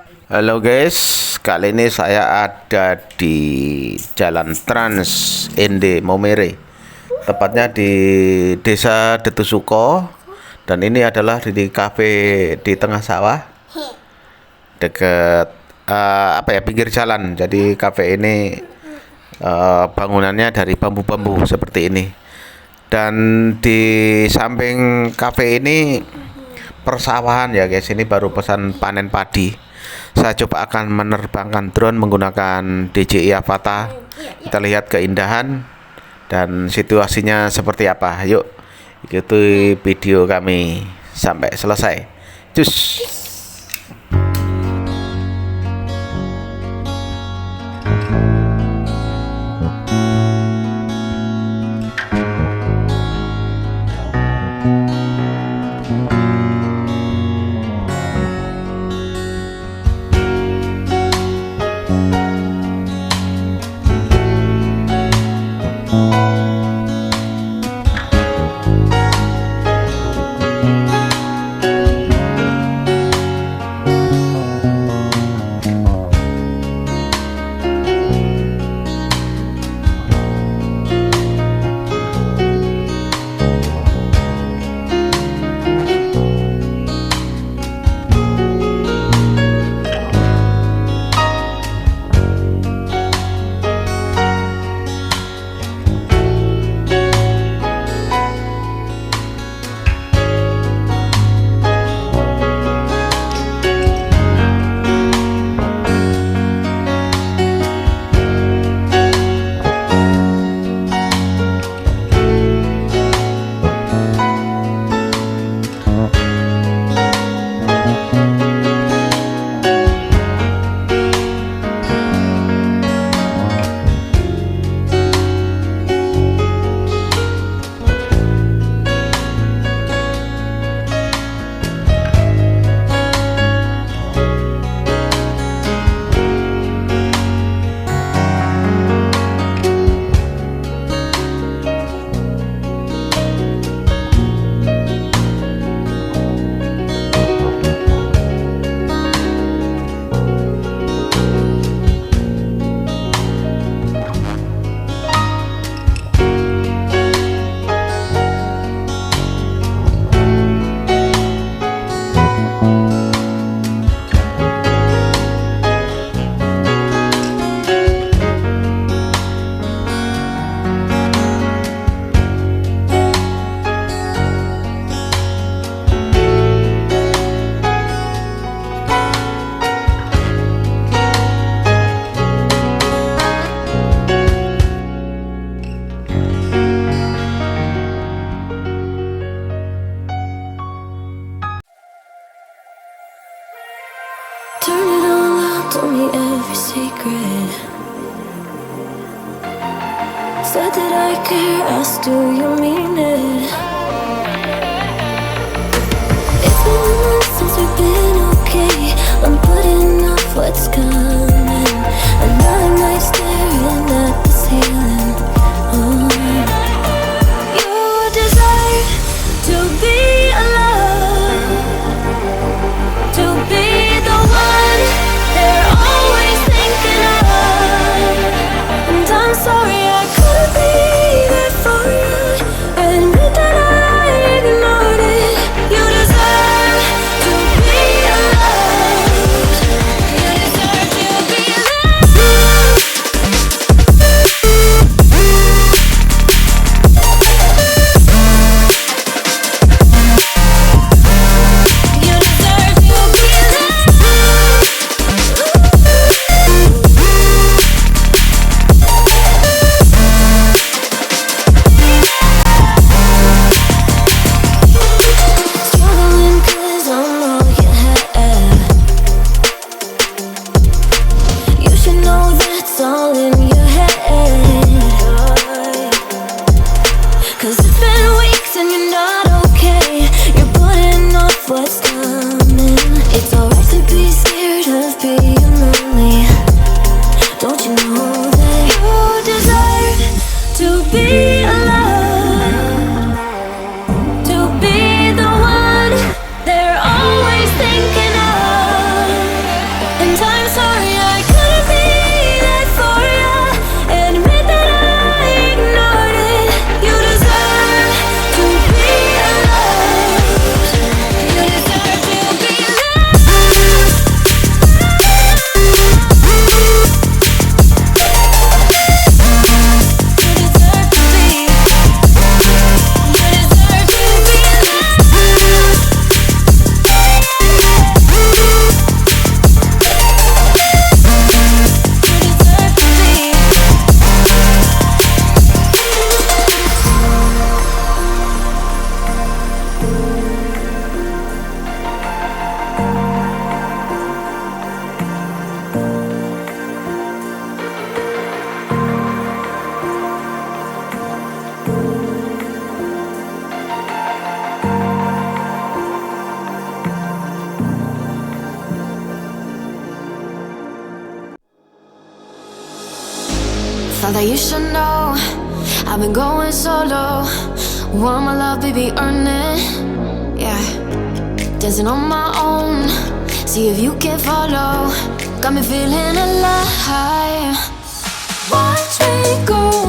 Halo guys, kali ini saya ada di Jalan Trans Ende Momere, tepatnya di Desa Detusuko, dan ini adalah di kafe di tengah sawah, dekat pinggir jalan. Jadi kafe ini bangunannya dari bambu-bambu seperti ini, dan di samping kafe ini persawahan ya guys. Ini baru pesan panen padi. Saya coba akan menerbangkan drone menggunakan DJI Avata. Kita lihat keindahan dan situasinya seperti apa. Yuk ikuti video kami sampai selesai. Cus. Turn it all out, told me every secret. Said that I care, asked do you mean it? It's been a month since we've been okay. I'm putting off what's coming. Another night staring at the ceiling. Oh. You desire to be alone, to be the one they're always thinking of. And I'm sorry I couldn't be there for you. Admit that I ignored it. You deserve to be alone. You deserve to Thought that you should know I've been going solo. Want my love, baby, earn it. Yeah, dancing on my own. See if you can follow. Got me feeling alive. Watch me go